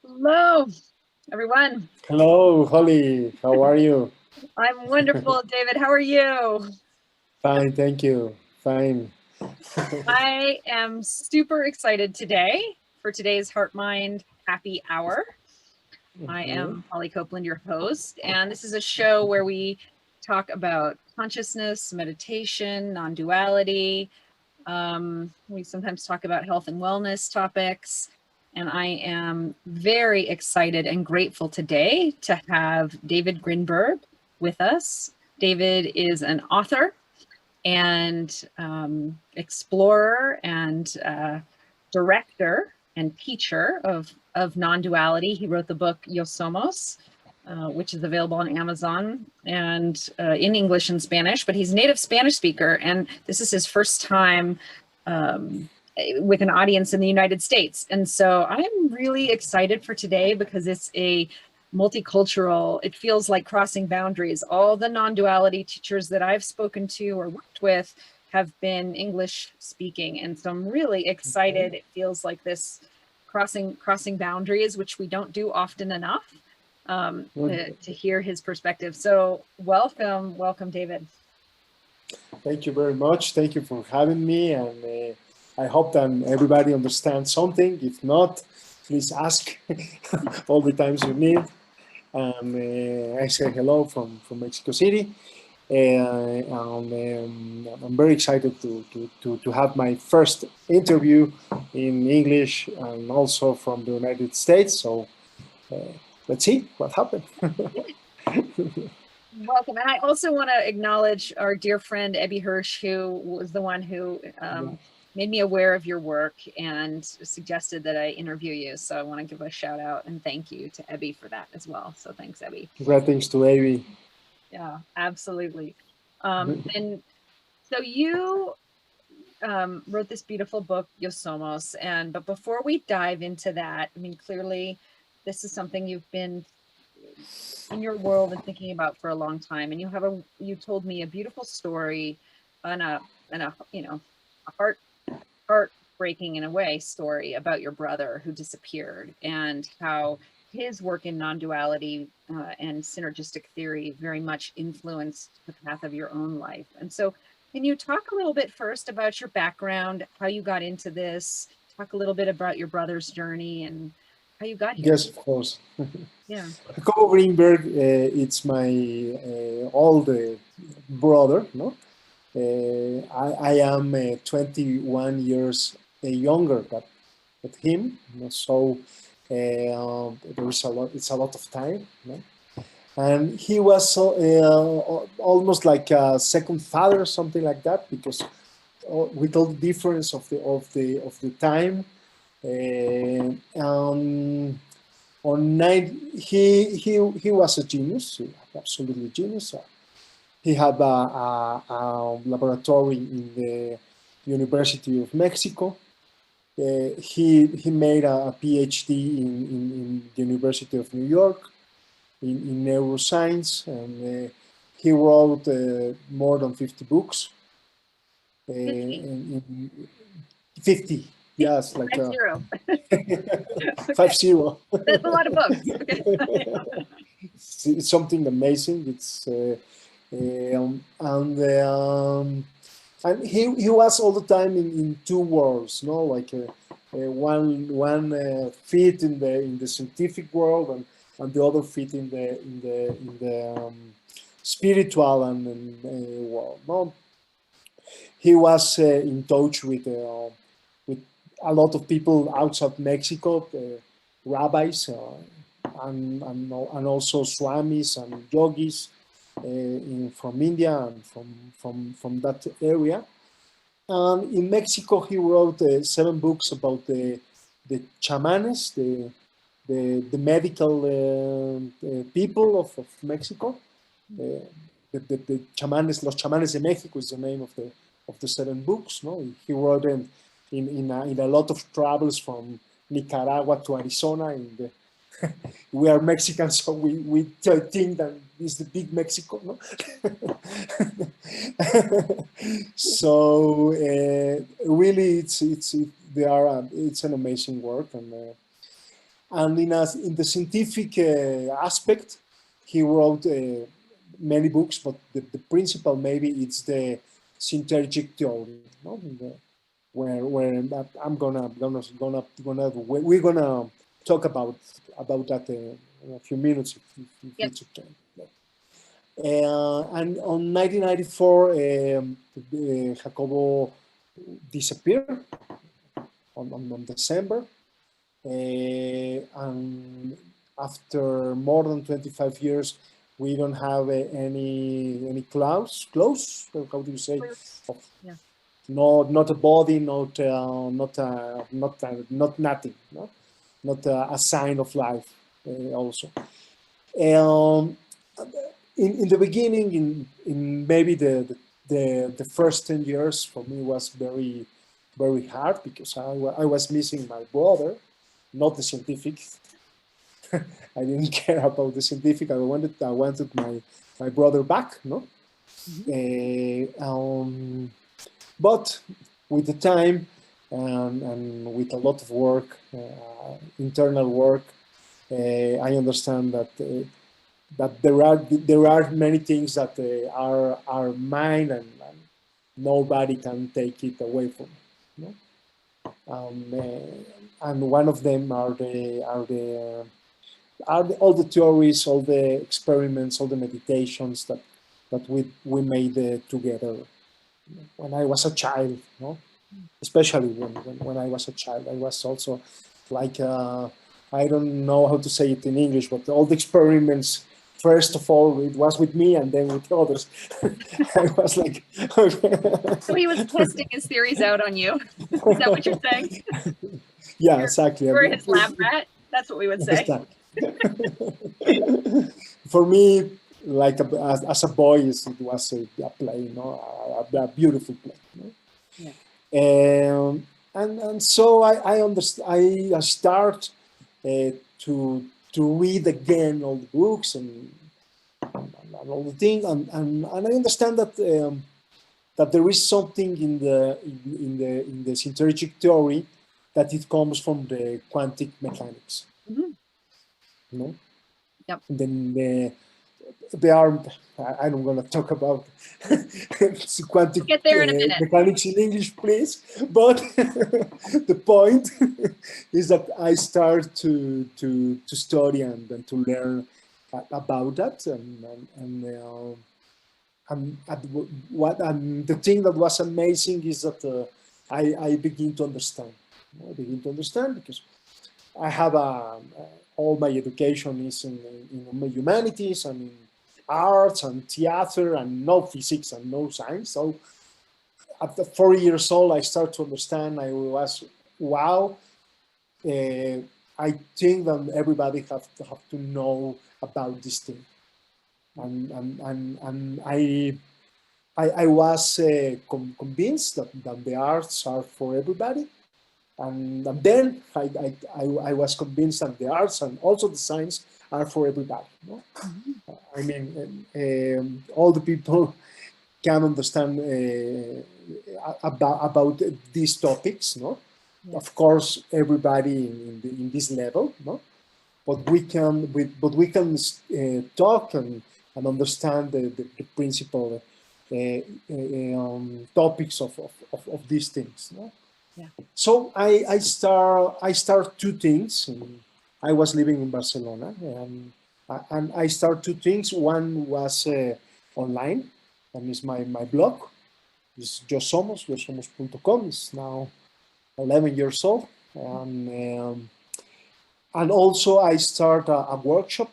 Hello, everyone. Hello, Holly. How are you? I'm wonderful, David. How are you? Fine, thank you. Fine. I am super excited today for today's Heart Mind Happy Hour. I Mhm. am Holly Copeland, your host, and this is a show where we talk about consciousness, meditation, non duality. We sometimes talk about health and wellness topics. And I am very excited and grateful today to have David Grinberg with us. David is an author and explorer and director and teacher of non-duality. He wrote the book Yosomos, which is available on Amazon and in English and Spanish, but he's a native Spanish speaker, and this is his first time um, with an audience in the United States. And so I'm really excited for today because it's a multicultural, it feels like crossing boundaries. All the non-duality teachers that I've spoken to or worked with have been English speaking. And so I'm really excited. It feels like this crossing boundaries, which we don't do often enough, Okay. to hear his perspective. So welcome, David. Thank you very much. Thank you for having me, and I hope that everybody understands something. If not, please ask all the times you need. And I say hello from Mexico City. I'm very excited to have my first interview in English and also from the United States. So uh, let's see what happens. Welcome. And I also want to acknowledge our dear friend, Ebby Hirsch, who was the one who made me aware of your work and suggested that I interview you. So I want to give a shout out and thank you to Ebby for that as well. So thanks, Ebby. Greetings to Avi. Yeah, absolutely. And so you wrote this beautiful book, Yosomos. But before we dive into that, I mean, clearly this is something you've been in your world and thinking about for a long time. And you told me a beautiful story and a a heartbreaking in a way story about your brother who disappeared and how his work in non-duality and synergistic theory very much influenced the path of your own life. And so can you talk a little bit first about your background, how you got into this, talk a little bit about your brother's journey and how you got here? Yes, of course. Yeah. Jacobo Greenberg, it's my old brother. No, I am 21 years younger than him. So there is a lot. It's a lot of time. No? And he was almost like a second father, something like that, because with all the difference of the time. On night, he was a genius, absolutely genius. He had a laboratory in the University of Mexico. He made a PhD in the University of New York in neuroscience, and he wrote more than 50 books. 50. In 50, yes, like 50. 5 Okay. 0. That's a lot of books. Okay. It's something amazing. It's and he was all the time in two worlds, no, like one feet in the scientific world, and the other feet in the spiritual and world. No, he was in touch with a lot of people outside Mexico, rabbis, and also swamis and yogis from India and from that area. And in Mexico, he wrote 7 books about the chamanes, the medical people of Mexico. Uh, the chamanes, los chamanes de México is the name of the 7 books. No, he wrote them in a lot of travels from Nicaragua to Arizona. We are Mexicans, so we think that it's the big Mexico. No? So really, it's an amazing work, And in the scientific aspect, he wrote many books, but the principal maybe it's the Centrogenic Theory, no? Where we're gonna talk about that in a few minutes if Yep. it's okay. And on 1994, Jacobo disappeared on December. And after more than 25 years, we don't have any close. How do you say? Yeah. Not a body, not nothing, no? Not a sign of life. Also, in the beginning, in maybe the first 10 years for me was very hard because I was missing my brother, not the scientific. I didn't care about the scientific. I wanted my brother back, no. But with the time and with a lot of work, internal work, I understand that there are many things that are mine and nobody can take it away from me. No? And one of them are all the theories, all the experiments, all the meditations that we made together when I was a child. No? Especially when I was a child, I was also like I don't know how to say it in English, but all the experiments. First of all, it was with me, and then with others. I was like, So he was testing his theories out on you. Is that what you're saying? Yeah, exactly. You were his lab rat. That's what we would say. For me, like as a boy, it was a play, you know, a beautiful play. You know? Yeah. And so I understand. I start to read again all the books and all the things, and I understand that there is something in the Centrogenic theory that it comes from the quantum mechanics. Mm-hmm. You know? Yep. Then they are. I don't want to talk about quantum We'll get there in a minute. mechanics in English, please. But the point is that I start to study and to learn about that, and the thing that was amazing is that I begin to understand. I begin to understand because I have all my education is in humanities and in arts and theater and no physics and no science. So at the 4 years old, I start to understand. I was, wow. I think that everybody have to know about this thing. And I was convinced that the arts are for everybody. And then I was convinced that the arts and also the science are for everybody. No? Mm-hmm. I mean, all the people can understand about these topics. No, yeah. Of course, everybody in this level. No, but we can talk and understand the principal topics of these things. No? Yeah. So I start two things. I was living in Barcelona, and I start two things. One was online, and it's my blog. It's Yosomos.com. It's now 11 years old, and also I start a workshop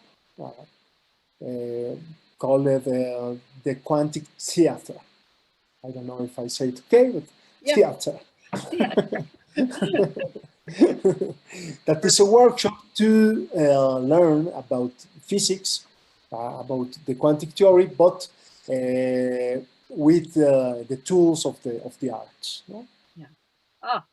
called the Quantic Theater. I don't know if I say it okay, but yeah. Theater. That is a workshop to learn about physics, about the quantum theory, but with the tools of the arts. No? Yeah. Oh.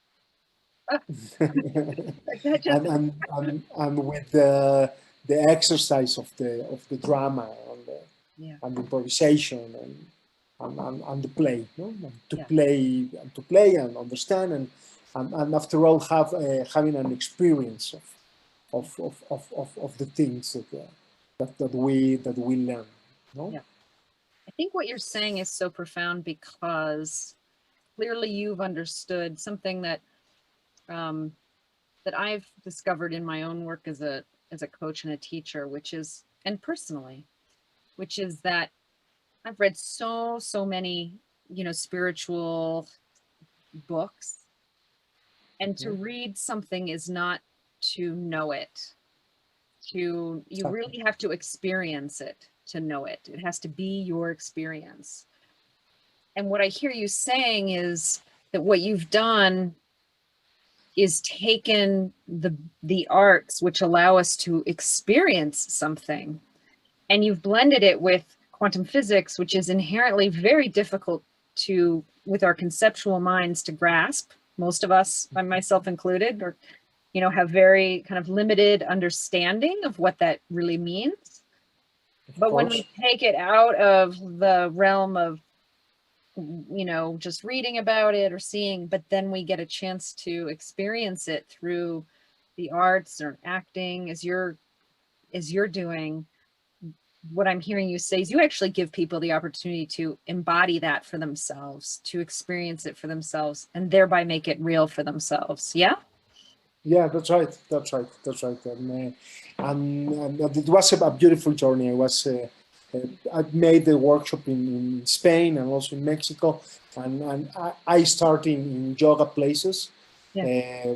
and with the exercise of the drama and the improvisation and the play, no? And to play and understand and after all having an experience of the things that we learn. No? Yeah. I think what you're saying is so profound because clearly you've understood something that that I've discovered in my own work as a coach and a teacher, which is, and personally, which is that I've read so many, spiritual books, and to read something is not to know it. You really have to experience it to know it. It has to be your experience. And what I hear you saying is that what you've done is taken the arts which allow us to experience something, and you've blended it with quantum physics, which is inherently very difficult with our conceptual minds to grasp. Most of us, myself included, or have very kind of limited understanding of what that really means. But when we take it out of the realm of just reading about it or seeing, but then we get a chance to experience it through the arts or acting, as you're doing. What I'm hearing you say is you actually give people the opportunity to embody that for themselves, to experience it for themselves, and thereby make it real for themselves. Yeah? Yeah, that's right. And it was a beautiful journey. I made the workshop in Spain and also in Mexico, and I started in yoga places. Yeah.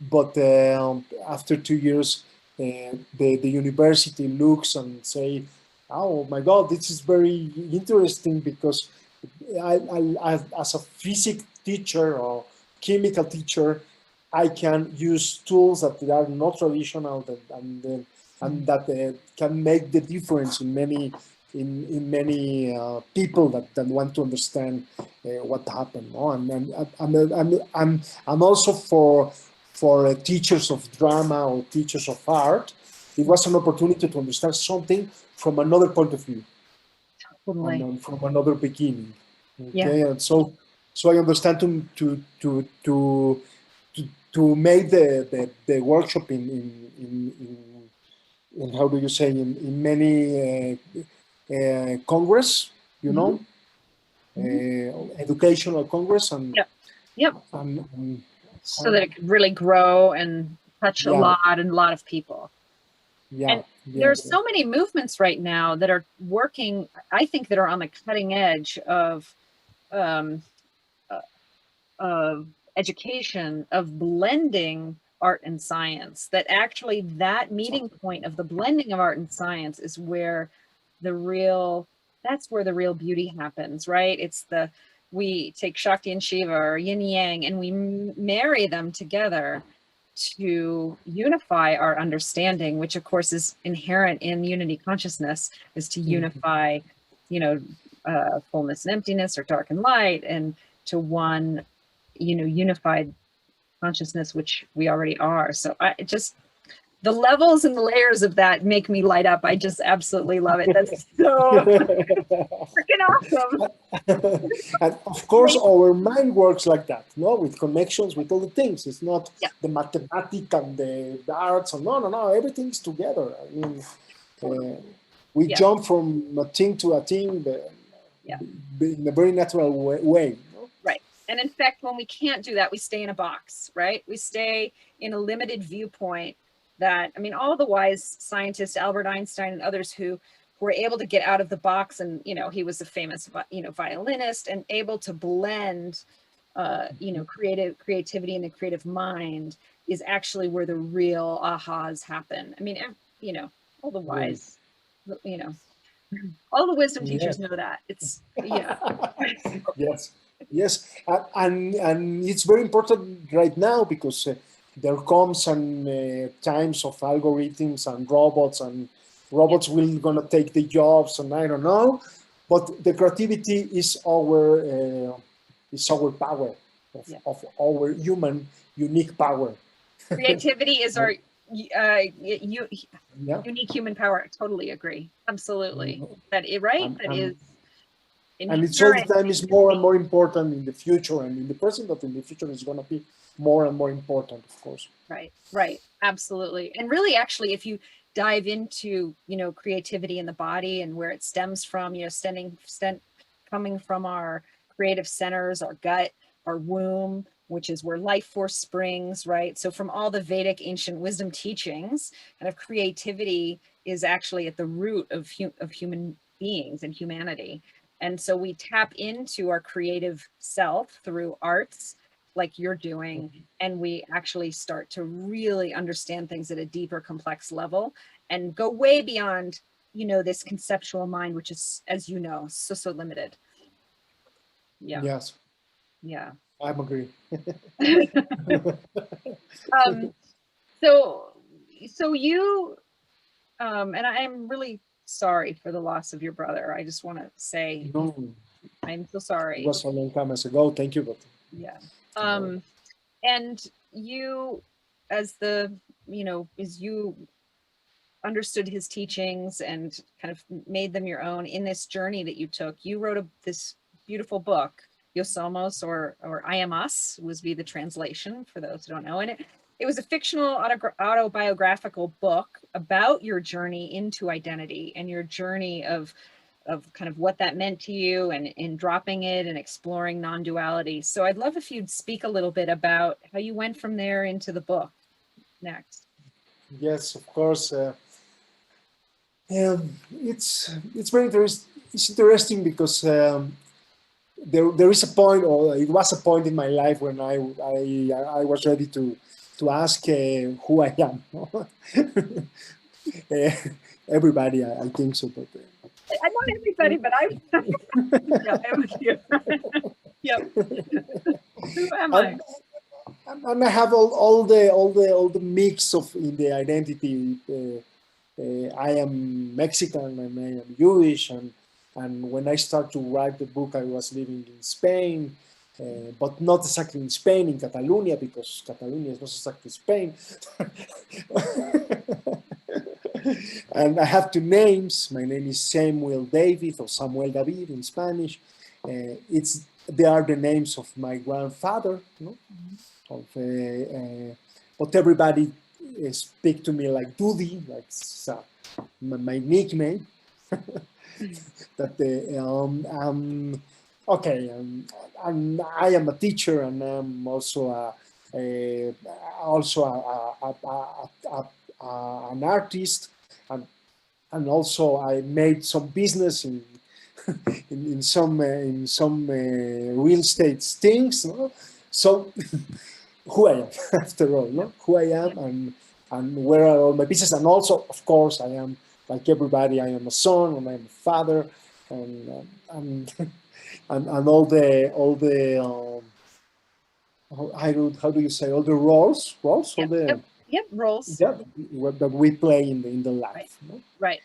But after 2 years, the university looks and say, "Oh my God, this is very interesting," because as a physics teacher or chemical teacher, I can use tools that are not traditional and that can make the difference in many people that want to understand what happened. No? And also for teachers of drama or teachers of art, it was an opportunity to understand something from another point of view, Totally. and from another beginning. Okay, Yeah. and so I understand to make the workshop in how do you say, in many congress, educational congress, and Yep. and So that it could really grow and touch a yeah, lot of people. yeah, And yeah, there's so many movements right now that are working, I think, that are on the cutting edge of education, of blending art and science, that actually that meeting point of the blending of art and science is where that's where the real beauty happens, right? We take Shakti and Shiva or yin yang and we marry them together to unify our understanding, which of course is inherent in unity consciousness, is to unify, fullness and emptiness, or dark and light, and to one unified consciousness, which we already are. So the levels and the layers of that make me light up. I just absolutely love it. That's so freaking awesome. And of course, our mind works like that, no, with connections with all the things. It's not the mathematics and the arts, and no, everything's together. I mean, we jump from a thing to a thing in a very natural way. No? Right. And in fact, when we can't do that, we stay in a box, right? We stay in a limited viewpoint that, I mean, all the wise scientists, Albert Einstein and others who were able to get out of the box, and, he was a famous, violinist, and able to blend, creativity and the creative mind is actually where the real ahas happen. I mean, all the wise, all the wisdom teachers know that. It's, Yes, and it's very important right now because there comes times of algorithms and robots will gonna take the jobs, and I don't know, but the creativity is our power of our human unique power. Creativity is our unique human power. I totally agree. Absolutely. Right? That is And it's all the inherent. time is more and more important in the future, and in the present, but in the future is going to be more and more important, of course. Right, absolutely. And really, actually, if you dive into, creativity in the body and where it stems from, coming from our creative centers, our gut, our womb, which is where life force springs, right? So from all the Vedic ancient wisdom teachings, kind of creativity is actually at the root of human beings and humanity. And so we tap into our creative self through arts, like you're doing, and we actually start to really understand things at a deeper, complex level and go way beyond, this conceptual mind, which is, as you know, so limited. Yeah. Yes, Yeah. I agree. um, so you, and I'm really sorry for the loss of your brother. I just want to say, No, I'm so it sorry. was a long time ago. Thank you, but Yeah. And you, as as you understood his teachings and kind of made them your own in this journey that you took, you wrote this beautiful book, Yosomos, or I Am Us was be the translation for those who don't know. And it was a fictional autobiographical book about your journey into identity and your journey of kind of what that meant to you and in dropping it and exploring non-duality. So I'd love if you'd speak a little bit about how you went from there into the book next. yes, of course. It's very interesting. It's interesting because there is a point, or it was a point in my life when I was ready to ask who I am. Everybody, I think so, but I'm not everybody, but yeah, I'm with you. Yep. Who am I? and, and I have all the mix of in the identity. I am Mexican and I am Jewish, and when I started to write the book, I was living in Spain, but not exactly in Spain, in Catalonia, because Catalonia is not exactly Spain. And I have two names. My name is Samuel David, or Samuel David in Spanish. They are the names of my grandfather, of, but everybody speak to me like Dudy, like my nickname. That okay, and I am a teacher, and I'm also an artist, and also I made some business in some real estate things. No? So who I am after all, no? Who I am and where are all my pieces, and also of course I am like everybody. I am a son and I'm a father, and and all the how do you say all the roles all the Yep, roles. yeah that we play in the Right, life. No? right.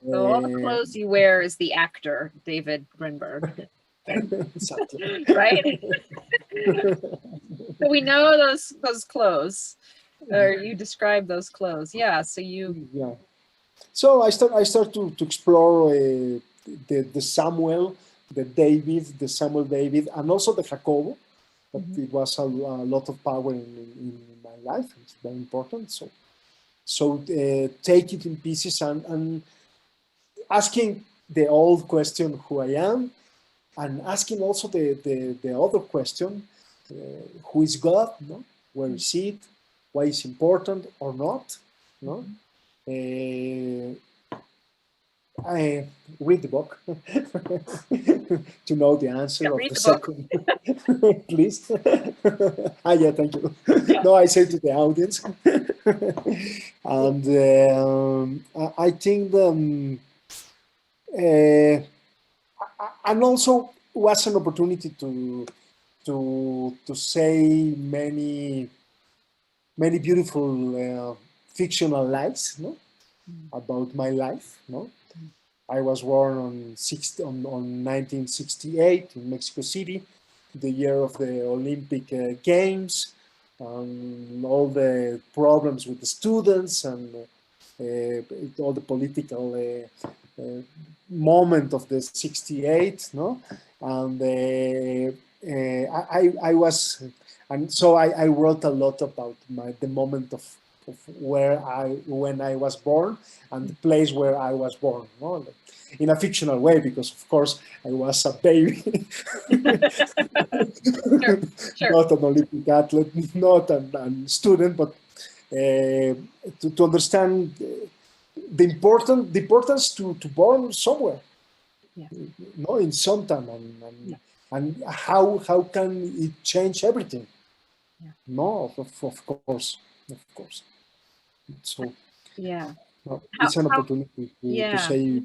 So all the clothes you wear is the actor, David Grinberg. Exactly. Right? So we know those clothes, or you describe those clothes. Yeah. So you. Yeah. So I start to explore the Samuel, the Samuel David, and also the Jacobo. But it was a lot of power in my life. It's very important. So take it in pieces and asking the old question who I am, and asking also the other question, who is God? No, where is it? Why is important or not? No. I read the book to know the Yeah, answer of read the the book. second, please. Yeah, thank you. Yeah. No, I say to the audience, and I think uh, and also was an opportunity to say many beautiful fictional lies, no, about my life, no. I was born on 1968 in Mexico City, the year of the Olympic Games, all the problems with the students and all the political moment of the 68, no? And I was, and so I wrote a lot about the moment of when I was born and the place where I was born, no? In a fictional way, because of course I was a baby, Sure, sure. not an Olympic athlete, not a student, but to understand the importance to born somewhere, Yeah. no, in some time, Yeah. and how can it change everything? Yeah. No, of course, of course. So Yeah. no, How, it's an how, opportunity to yeah. say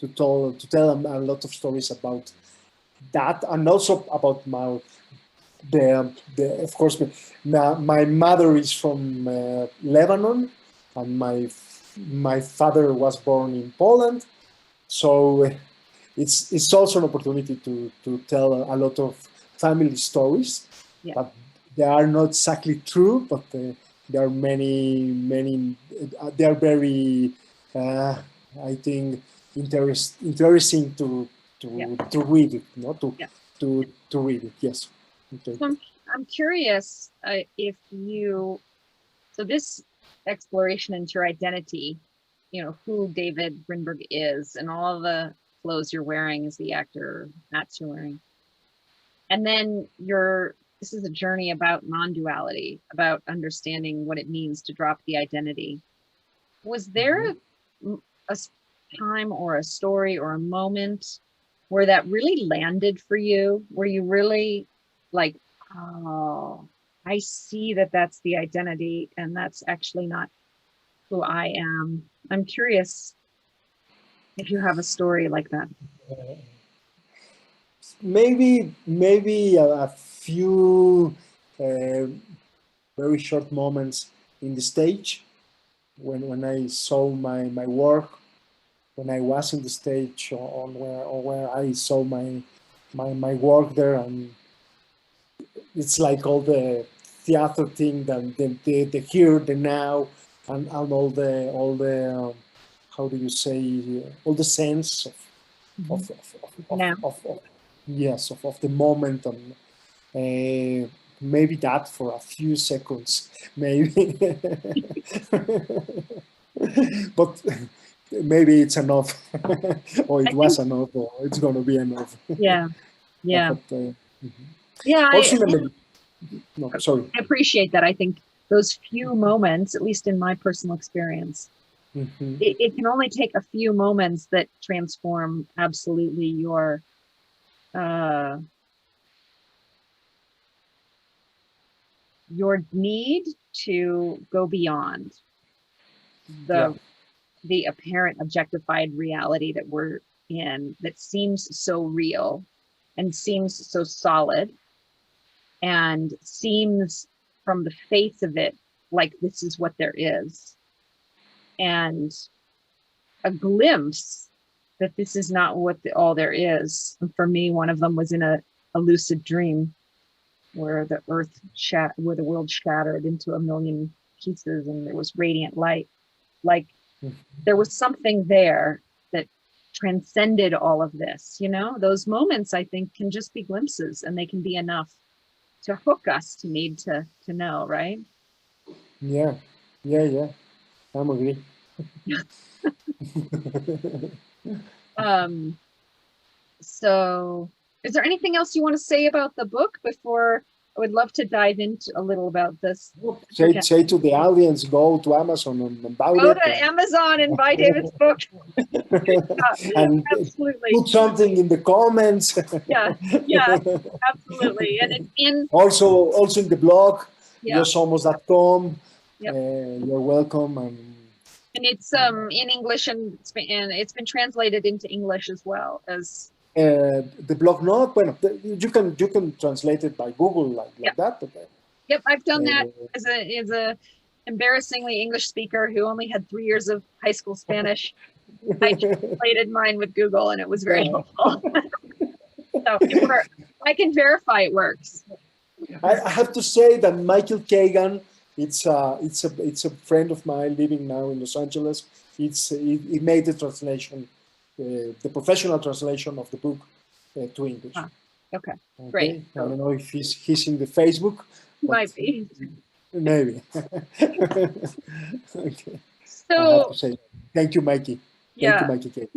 to tell a lot of stories about that, and also about the of course my mother is from Lebanon, and my father was born in Poland, so it's also an opportunity to tell a lot of family stories, Yeah. but they are not exactly true, but there are many they are very I think interesting Yeah. to read it, no, Yeah. to read it. Yes. Okay. So I'm curious if you, so this exploration into your identity, who David Grinberg is and all the clothes you're wearing as the actor, hats you're wearing. And then this is a journey about non-duality, about understanding what it means to drop the identity. Was there a time or a story or a moment where that really landed for you, where you really like, oh, I see that that's the identity and that's actually not who I am? I'm curious if you have a story like that. Maybe a few very short moments in the stage when I saw my work, when I was in the stage, or where I saw my work there, and it's like all the theater thing, the here, the now, and all the how do you say, all the sense Now, of yes, of the moment, and maybe that for a few seconds, maybe, but maybe it's enough, or it I think, was enough, or it's going to be enough. yeah, yeah, But yeah. also, no, sorry. I appreciate that. I think those few moments, at least in my personal experience, Mhm. it can only take a few moments that transform absolutely uh, your need to go beyond Yeah. the apparent objectified reality that we're in, that seems so real and seems so solid and seems from the face of it like this is what there is, and a glimpse that this is not what all there is. And for me, one of them was in a lucid dream where the where the world shattered into a million pieces and there was radiant light. Like there was something there that transcended all of this. Those moments I think can just be glimpses, and they can be enough to hook us to need to know, right? Yeah. Yeah. Yeah. I'm agree. um So is there anything else you want to say about the book before I would love to dive into a little about this? Say to the audience, go to Amazon and buy Go it, to Amazon and buy David's book. and Absolutely. put something in the comments. Yeah, yeah, absolutely. And it's in, Also in the blog, yeah, Yosomos.com. yep. You're welcome. And it's in English, and it's been translated into English as well as The blog note, bueno, you can translate it by Google yeah. like that. But, Yep, I've done that as a embarrassingly English speaker who only had 3 years of high school Spanish. I translated mine with Google, and it was very helpful. So I can verify it works. I have to say that Michael Kagan, it's a friend of mine living now in Los Angeles. He made the translation the professional translation of the book to English. Okay, Okay, great. I don't know if he's in the Facebook. Might be. Maybe. Okay. I have to So, say thank you, Mikey. Thank you, yeah. Mikey K.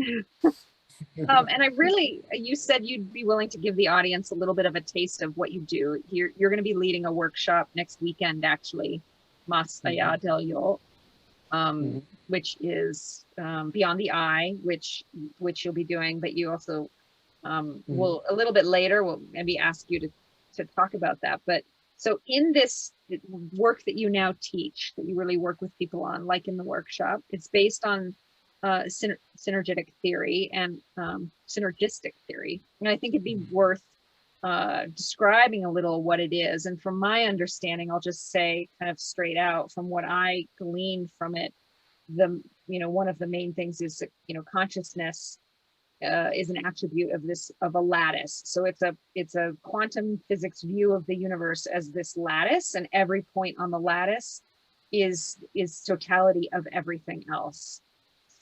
And you said you'd be willing to give the audience a little bit of a taste of what you do. You're going to be leading a workshop next weekend, actually, Mas Allá del Yo, which is Beyond the Eye, which you'll be doing, but you also will a little bit later, we'll maybe ask you to talk about that. But so in this work that you now teach, that you really work with people on, like in the workshop, it's based on synergetic theory and synergistic theory. And I think it'd be worth describing a little what it is. And from my understanding, I'll just say kind of straight out from what I gleaned from it, one of the main things is that, consciousness is an attribute of a lattice. So it's a quantum physics view of the universe as this lattice, and every point on the lattice is totality of everything else.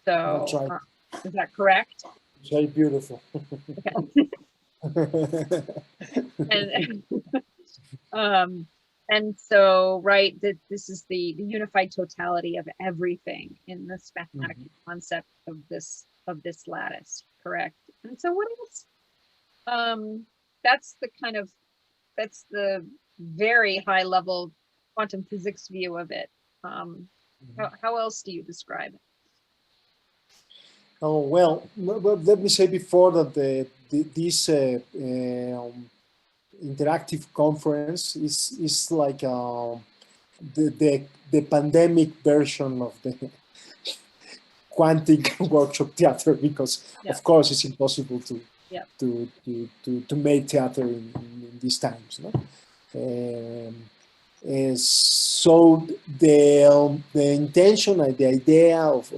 So That's right. is that correct? It's very beautiful. Okay. And so, right, that this is the unified totality of everything in this mathematical concept of this lattice, correct? And so what else? That's the very high level quantum physics view of it. How else do you describe it? Oh, well, let me say before that this interactive conference is like the pandemic version of the quantic workshop theater, because of course it's impossible to make theater in these times. No? So the intention and the idea of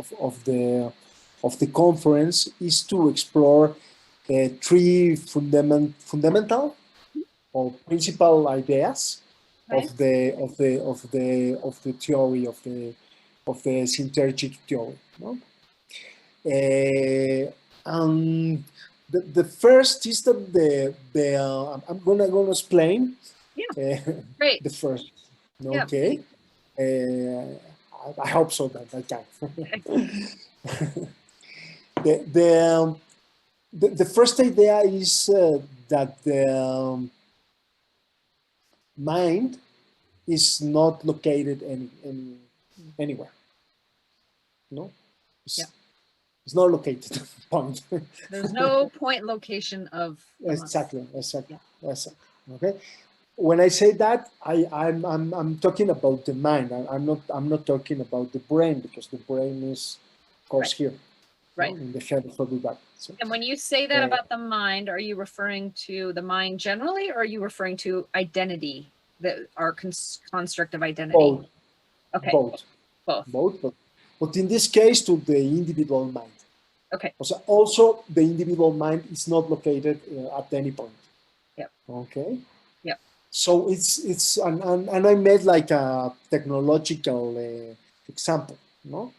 the conference is to explore three fundamental or principal ideas of the theory of the synergetic theory. No? And the first is that I'm gonna explain. Great. The first. Okay. I hope so that I can. The first idea is that the mind is not located anywhere. No, it's not located. Point. There's no point location of exactly. Okay. When I say that, I'm talking about the mind. I'm not talking about the brain, because the brain is, of course, here. Right. In the head of everybody. So, and when you say that about the mind, are you referring to the mind generally, or are you referring to identity, our construct of identity? Both. Okay. Both. But in this case, to the individual mind. Okay. Also, the individual mind is not located at any point. Yep. Okay. Yep. So it's and I made like a technological example. No.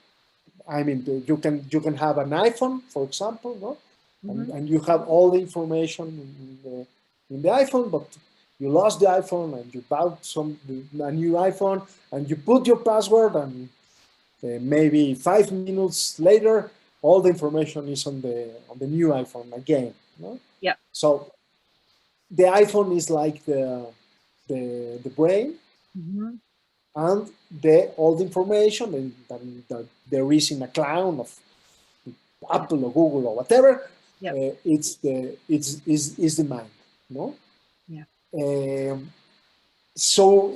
I mean, you can have an iPhone, for example, no? And you have all the information in the iPhone, but you lost the iPhone and you bought a new iPhone and you put your password, and maybe 5 minutes later, all the information is on the new iPhone again. No? Yeah. So the iPhone is like the brain. And all the information that there is in a cloud of Apple or Google or whatever, it's the mind, no? Yeah. So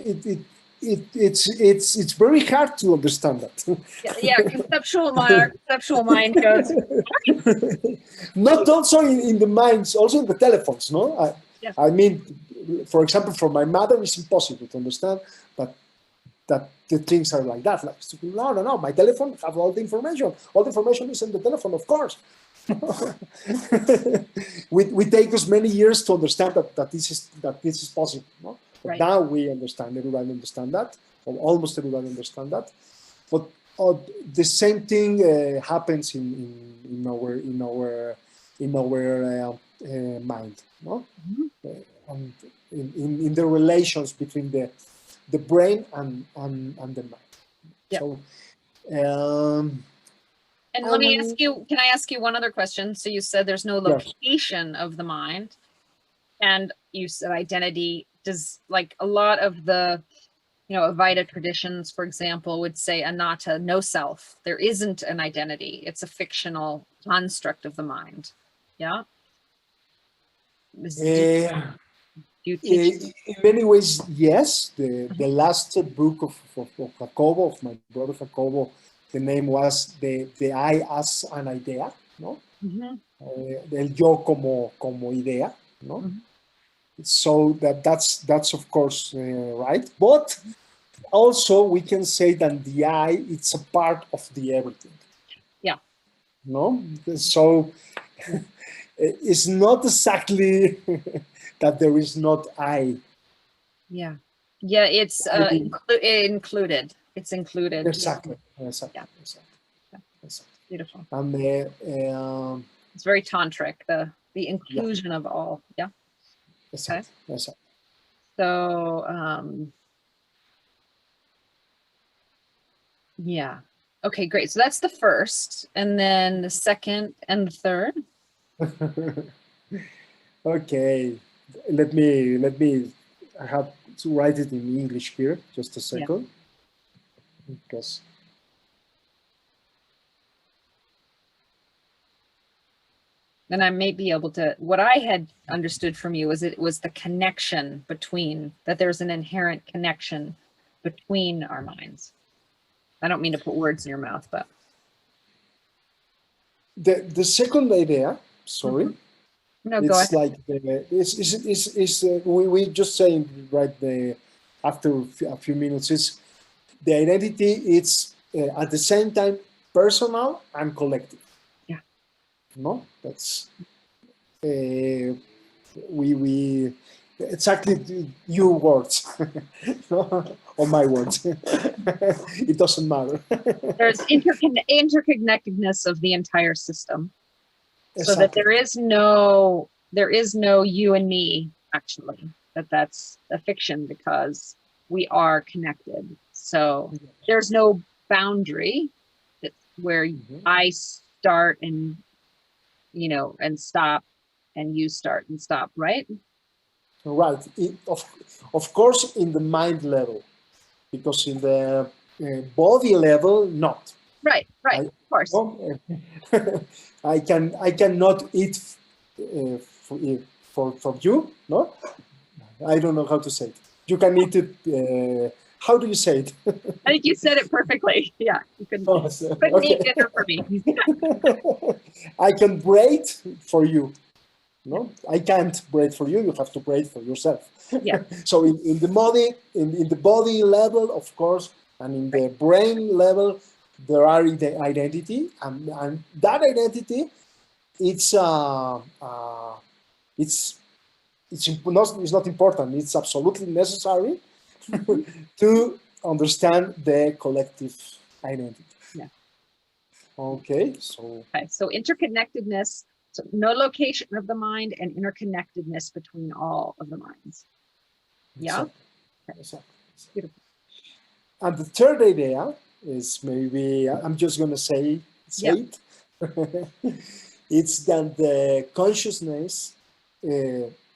it's very hard to understand that. Conceptual mind goes. Not also in the minds, also in the telephones, no? I mean, for example, for my mother, it's impossible to understand that the things are like that. Like, no, my telephone have all the information. All the information is in the telephone, of course. we take us many years to understand that this is possible. No? But now we understand, everybody understand that, or almost everybody understand that. But the same thing happens in our mind, no? And in the relations between the brain and the mind. Yep. So, and let me ask you, can I ask you one other question? So you said there's no location of the mind, and you said identity. Does, like, a lot of the, Advaita traditions, for example, would say anatta, no self. There isn't an identity. It's a fictional construct of the mind. Yeah? Do you teach? In many ways, yes. The last book of Jacobo, of my brother Jacobo, the name was the I as an idea, no? El yo como idea, no? So that's of course right. But also we can say that the I, it's a part of the everything. Yeah. No? So it's not exactly that there is not I. Yeah. Yeah, it's included. It's included. Exactly. Yeah. Exactly. Beautiful. And it's very tantric, the inclusion of all. Yeah. Exactly. Okay. Exactly. So yeah. Okay, great. So that's the first, and then the second and the third. Okay. Let me I have to write it in English here. Just a second. Yeah. Because and I may be able to, what I had understood from you was it was the connection between, that there's an inherent connection between our minds. I don't mean to put words in your mouth, but. The second idea, sorry, No, it's go ahead. Like we just saying right after a few minutes is the identity. It's at the same time personal and collective. Yeah. No, that's we exactly your words or my words. It doesn't matter. There's interconnectedness of the entire system. Exactly. So that there is no you and me, actually, that's a fiction because we are connected. So there's no boundary where I start and and stop, and you start and stop, right? Right. Of course, in the mind level, because in the body level, not. Right. Of course. I cannot eat from you. No, I don't know how to say it. You can eat it. How do you say it? I think you said it perfectly. Yeah, you couldn't eat dinner for me. I can braid for you. No, I can't braid for you. You have to braid for yourself. Yeah. So in the body, in the body level, of course, and in the brain level, there are the identity, and that identity, it's not important. It's absolutely necessary to understand the collective identity. Yeah. Okay. So interconnectedness. So no location of the mind and interconnectedness between all of the minds. Yeah. Exactly. Beautiful. And the third idea is, maybe I'm just going to say it. It's that the consciousness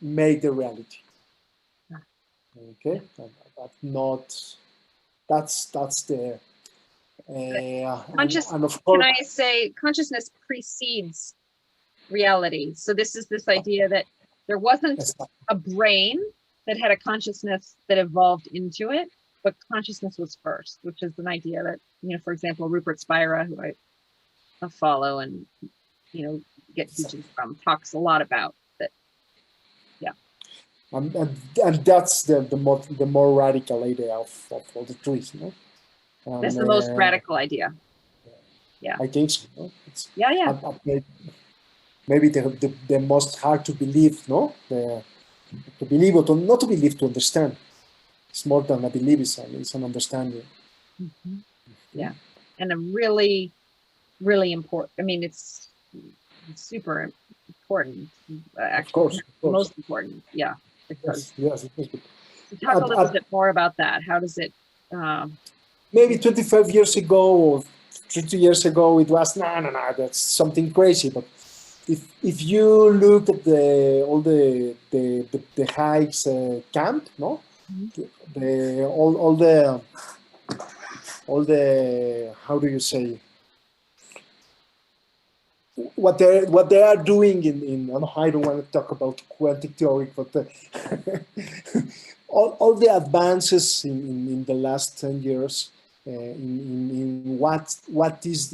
made the reality. Okay, that's the. And of course, can I say consciousness precedes reality? So this is this idea that there wasn't a brain that had a consciousness that evolved into it, but consciousness was first, which is an idea that, for example, Rupert Spira, who I follow and, get teachings from, talks a lot about that. Yeah. And that's the more radical idea of all the trees, no? That's the most radical idea. Yeah. I think so. No? Yeah. Maybe the most hard to believe, no? To believe or not to believe, to understand. It's more than a belief, it's an understanding. Yeah. and a really, really important. I mean, it's super important. Actually, Of course. most important. Yeah. Because Yes, yes. talk a little bit more about that. How does it? Maybe 25 years ago or 30 years ago, it was no, that's something crazy. But if you look at the hikes camp, no, the all the how do you say what they are doing in I don't want to talk about quantum theory, but all the advances in the last 10 years in what is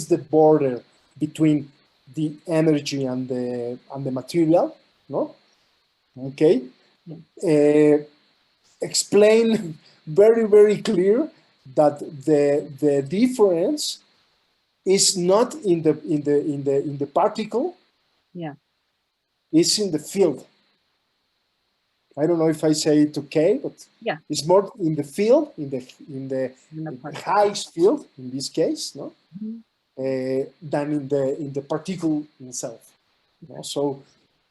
the border between the energy and the material, no? Okay, explain very clear that the difference is not in the particle. Yeah. It's in the field. I don't know if I say it okay, but yeah, it's more in the field, in the highest field in this case, no, than in the particle itself. No? So,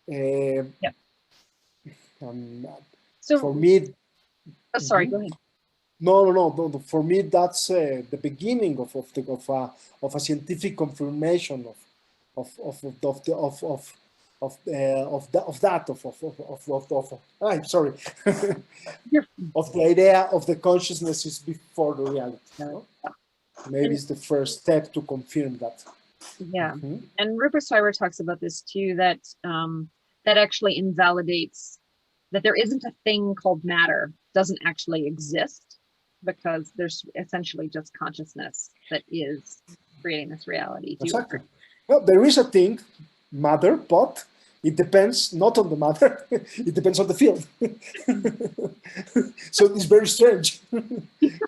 yeah. So for me, oh, sorry, go ahead. No. For me, that's the beginning of a scientific confirmation I'm sorry, of the idea of the consciousness is before the reality. No? Maybe it's the first step to confirm that. Yeah, and Rupert Stiver talks about this too. That that actually invalidates that there isn't a thing called matter, doesn't actually exist, because there's essentially just consciousness that is creating this reality. Exactly. Well, there is a thing, matter, but it depends not on the matter, it depends on the field. So it's very strange,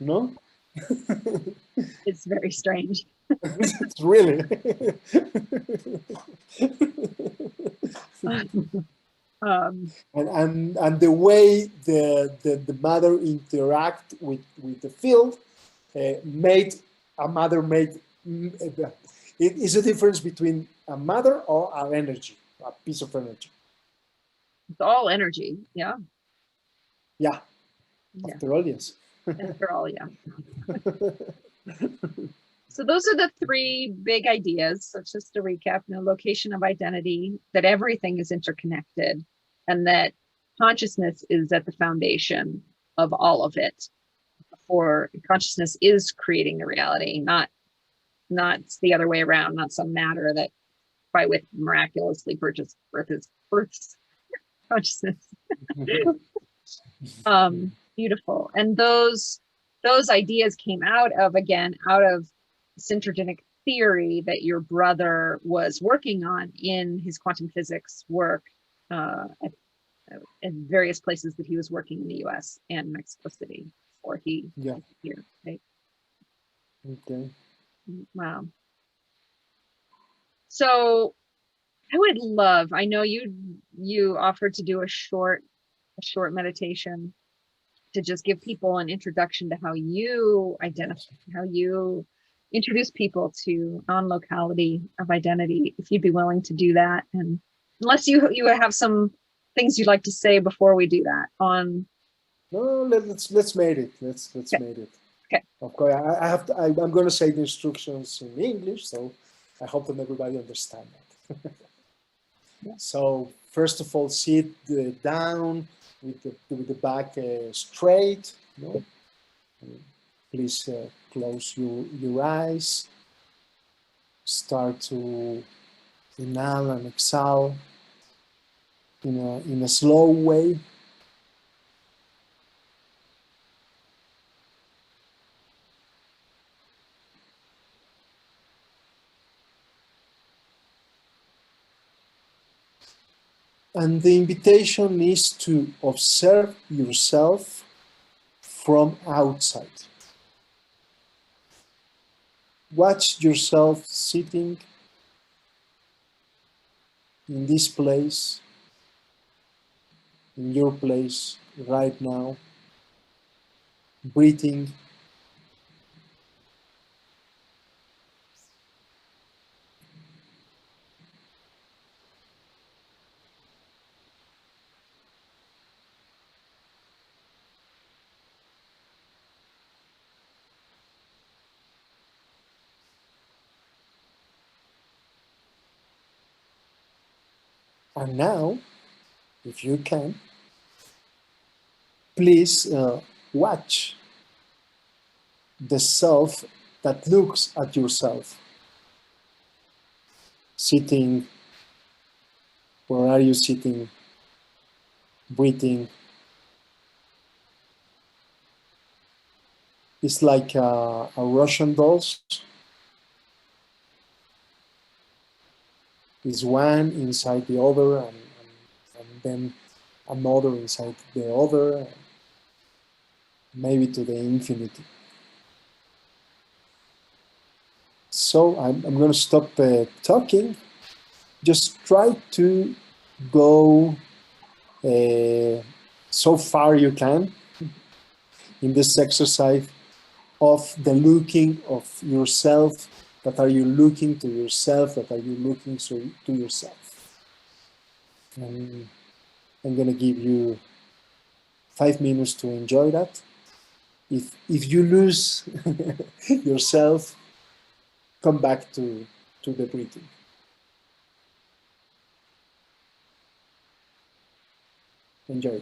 no? It's very strange. It's really. And the way the matter interact with the field made it is a difference between a matter or an energy, a piece of energy. It's all energy. Yeah. Yeah. After all, yes. After all, yeah. So those are the three big ideas. So just to recap, location of identity, that everything is interconnected, and that consciousness is at the foundation of all of it. For consciousness is creating the reality, not the other way around, not some matter that by with miraculously births consciousness. Beautiful. And those ideas came out of Centrogenic Theory that your brother was working on in his quantum physics work at various places that he was working in the US and Mexico City before he was here, right? Okay. Wow. So I would love, I know you offered to do a short meditation to just give people an introduction to how you identify, how you introduce people to non-locality of identity, if you'd be willing to do that. And unless you have some things you'd like to say before we do that on. No, let's make it. Let's make it. Okay. Okay. I'm going to say the instructions in English, so I hope that everybody understands that. So first of all, sit down with the back straight. No? Please close your eyes. Start to inhale and exhale in a slow way. And the invitation is to observe yourself from outside. Watch yourself sitting in this place, in your place right now, breathing, And now, if you can, please watch the self that looks at yourself. Sitting, where are you sitting? Breathing. It's like a Russian dolls. Is one inside the other, and then another inside the other, maybe to the infinity. So I'm going to stop talking. Just try to go so far you can in this exercise of the looking of yourself. That are you looking to yourself? That are you looking to yourself? And I'm going to give you 5 minutes to enjoy that. If you lose yourself, come back to the breathing. Enjoy.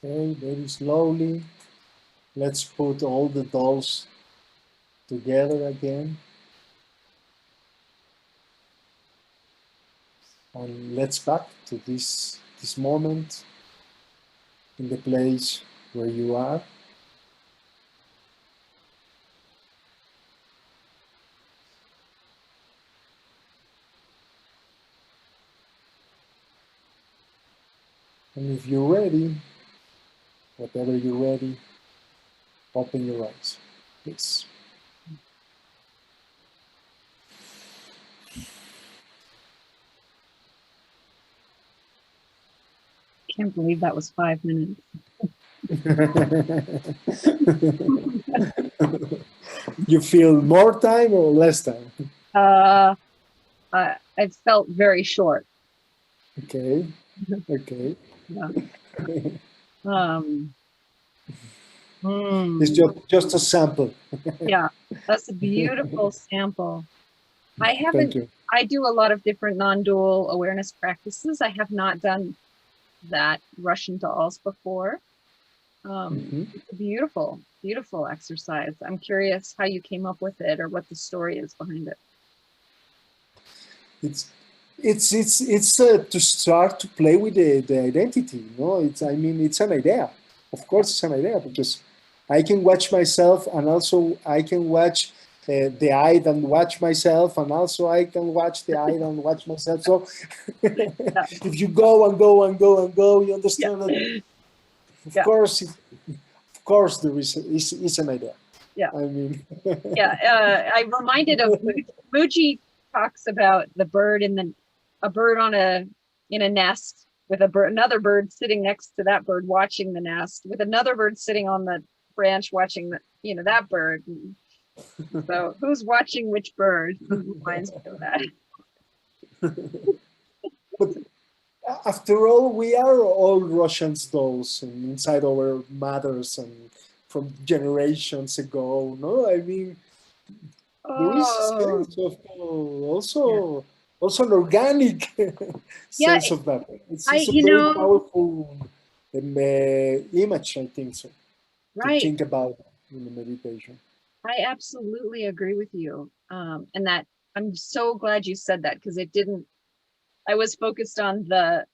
Okay, very slowly. Let's put all the dolls together again. And let's back to this moment in the place where you are. And if you're ready, whatever you're ready, open your eyes, please. Can't believe that was 5 minutes. You feel more time or less time? Uh, I felt very short. Okay, okay. Yeah. Um, It's hmm. just a sample. Yeah, that's a beautiful sample. I Thank haven't, you. I do a lot of different non-dual awareness practices. I have not done that Russian dolls before. Mhm. It's a beautiful, beautiful exercise. I'm curious how you came up with it or what the story is behind it. It's to start to play with the identity. I mean, it's an idea. Of Yeah. course, it's an idea because I can watch myself, and also I can watch the eye and watch myself, and also I can watch the eye and watch myself. So Yeah. if you go and go and go and go, you Yeah. understand that. Of Yeah. course, of course, there is an idea. Yeah. I mean, Yeah. I'm reminded of Muji talks about the bird a bird on in a nest with another bird sitting next to that bird watching the nest with another bird sitting on the branch watching that bird. And so who's watching which bird? Reminds me of that. but after all, we are all Russians, those and inside our mothers and from generations ago. No, I mean there is a Oh, sense of yeah. also an organic Yeah, sense of that. I, It's a very powerful image, I think, so to right. think about in the meditation. I absolutely agree with you. And that I'm so glad you said that because I was focused on the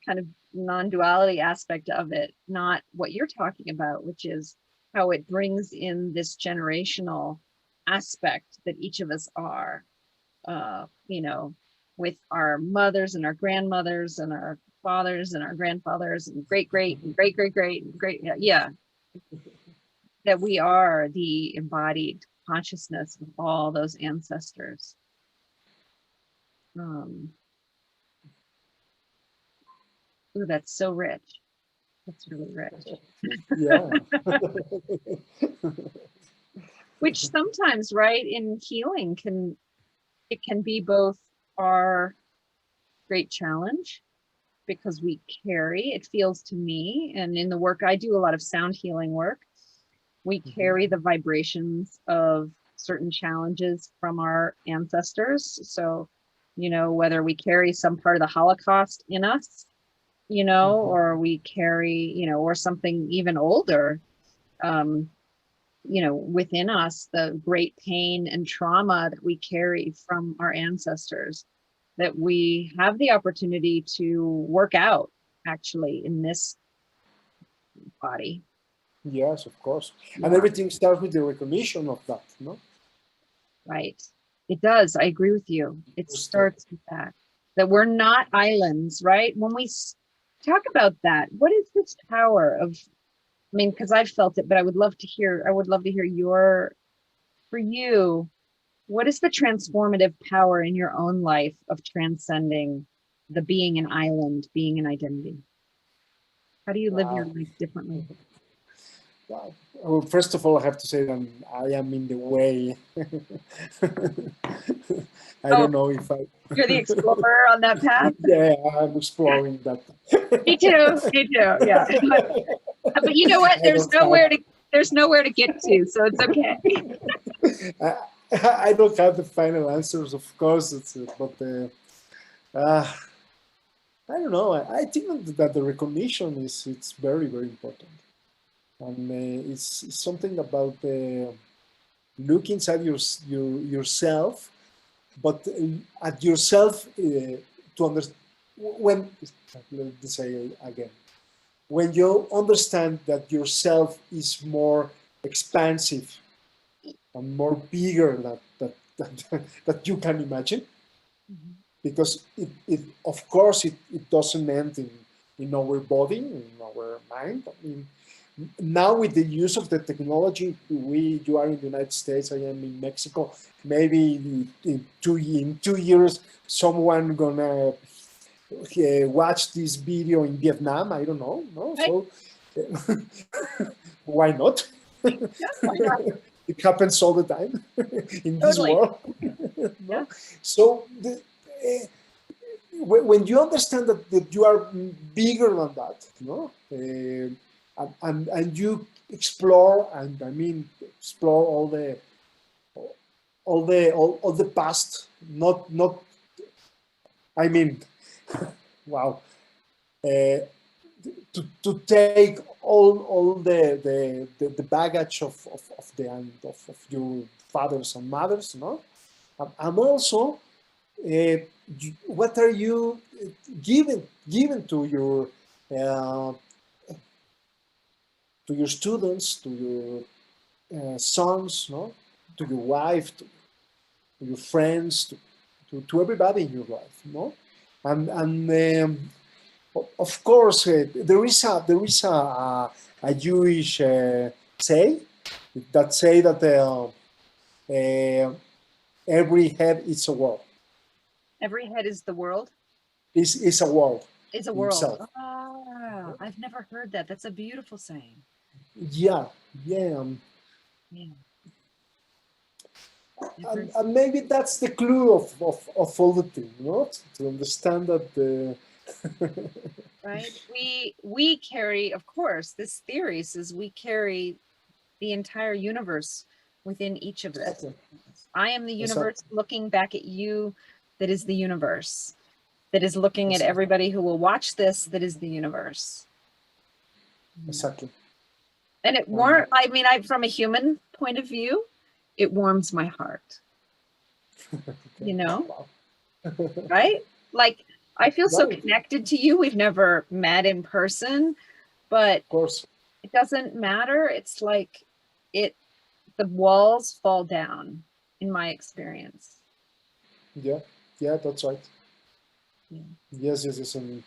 kind of non-duality aspect of it, not what you're talking about, which is how it brings in this generational aspect that each of us are, uh, you know, with our mothers and our grandmothers and our fathers and our grandfathers and great great and great great great and great yeah, that we are the embodied consciousness of all those ancestors. Um, ooh, that's so rich. That's really rich. Yeah. Which sometimes, right, in healing it can be both our great challenge because we carry, it feels to me, and in the work I do a lot of sound healing work, we carry the vibrations of certain challenges from our ancestors. So, whether we carry some part of the Holocaust in us, or we carry, or something even older, um, within us, the great pain and trauma that we carry from our ancestors that we have the opportunity to work out actually in this body. Yes, of course. And Yeah, everything starts with the recognition of that, no? right. It does. I agree with you. It Just, starts with that we're not islands, right? When we talk about that, what is this power of, I mean, because I've felt it, but I would love to hear for you, what is the transformative power in your own life of transcending the being an island, being an identity? How do you live your wow. life differently? Wow. Well, first of all, I have to say that I am in the way. I Oh, don't know if I. you're the explorer on that path? Yeah, I'm exploring that. Me too. Me too. Yeah. But you know what? I don't have. There's nowhere to get to, so it's okay. I, I don't have the final answers, of course. Uh, I don't know. I think that the recognition is it's very very important, and it's something about look inside yourself, but at yourself to understand when. Let me say again, when you understand that yourself is more expansive and more bigger that you can imagine, because of course it doesn't end in our body, in our mind. I mean, now with the use of the technology, you are in the United States, I am in Mexico. Maybe in 2 years, someone gonna watch this video in Vietnam. I don't know. No, Right? so Why not? Yeah, why not? It happens all the time in this Totally. world. Yeah. No? So when you understand that you are bigger than that, no? And you explore, and I mean explore all the past, not I mean, wow, uh, to take all the baggage of the of your fathers and mothers, no, and also what are you giving uh, to your students, to your sons, no, to your wife, to your friends, to everybody in your life, no, and of course there is a Jewish say that every head is a world, Every head is the world. is a world Is a in world. itself. Ah, I've never heard that. That's a beautiful saying. Yeah, yeah. Yeah. And maybe that's the clue of all the thing, not to understand that the Right. We carry, of course, this theory says we carry the entire universe within each of us. exactly, I am the exactly, universe looking back at you, that is the universe, that is looking at exactly, everybody who will watch this, that is the universe. exactly. And it warm, I mean, from a human point of view, it warms my heart, Okay. you know, Wow. right? Like I feel so Right, connected to you. We've never met in person, but of course. it doesn't matter. It's like it, the walls fall down in my experience. Yeah, yeah, that's right. Yeah. Yes, yes, yes. And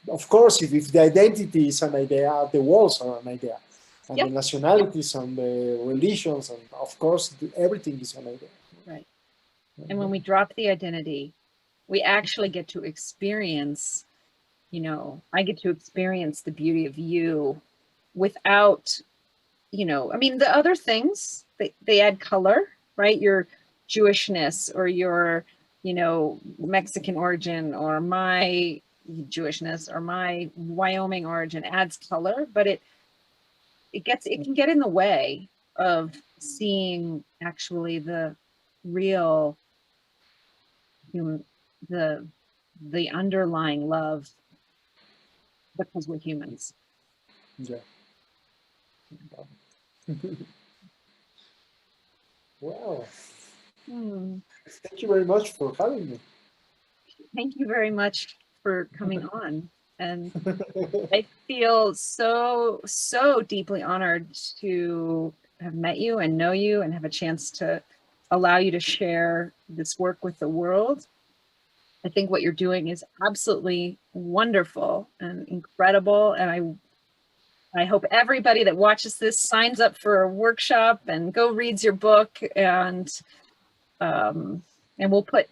of course, if the identity is an idea, the walls are an idea, and the Yep. nationalities and the religions, and of course, everything is an idea. Right. And when we drop the identity, we actually get to experience, you know, I get to experience the beauty of you without, you know, I mean, the other things, they add color, right? Your Jewishness or your, you know, Mexican origin or my Jewishness or my Wyoming origin adds color, but it can get in the way of seeing actually the real human, the the underlying love because we're humans. Yeah. Wow. Hmm. Thank you very much for having me. Thank you very much for coming on. And I feel so, so deeply honored to have met you and know you and have a chance to allow you to share this work with the world. I think what you're doing is absolutely wonderful and incredible. And I hope everybody that watches this signs up for a workshop and go reads your book, um, and we'll put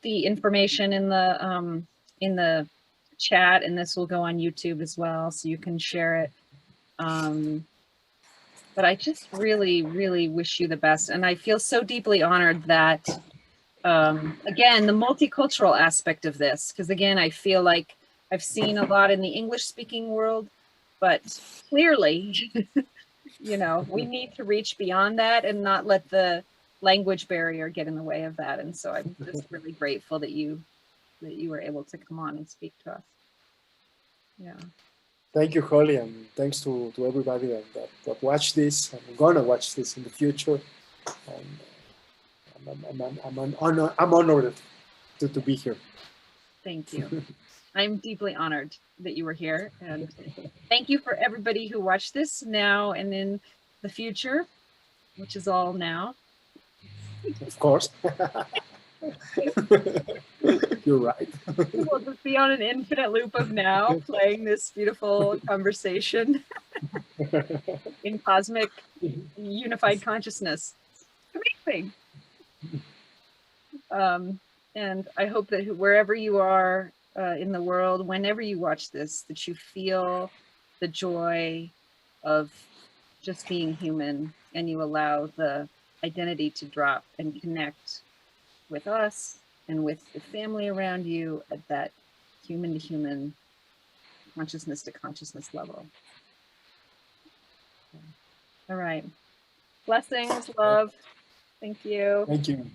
the information in the chat, and this will go on YouTube as well, so you can share it. But I just really, really wish you the best, and I feel so deeply honored that again the multicultural aspect of this, because again I feel like I've seen a lot in the English speaking world, but clearly you know, we need to reach beyond that and not let the language barrier get in the way of that. And so I'm just really grateful that you were able to come on and speak to us. Yeah. Thank you, Holly, and thanks to everybody that watched this. I'm gonna watch this in the future. And I'm honored to be here. Thank you. I'm deeply honored that you were here. And thank you for everybody who watched this now and in the future, which is all now. Of course. You're right. We'll just be on an infinite loop of now, playing this beautiful conversation in cosmic unified consciousness. Amazing. Um, and I hope that wherever you are in the world, whenever you watch this, that you feel the joy of just being human, and you allow the identity to drop and connect with us and with the family around you at that human to human, consciousness to consciousness level. All right. Blessings, love. Thank you. Thank you.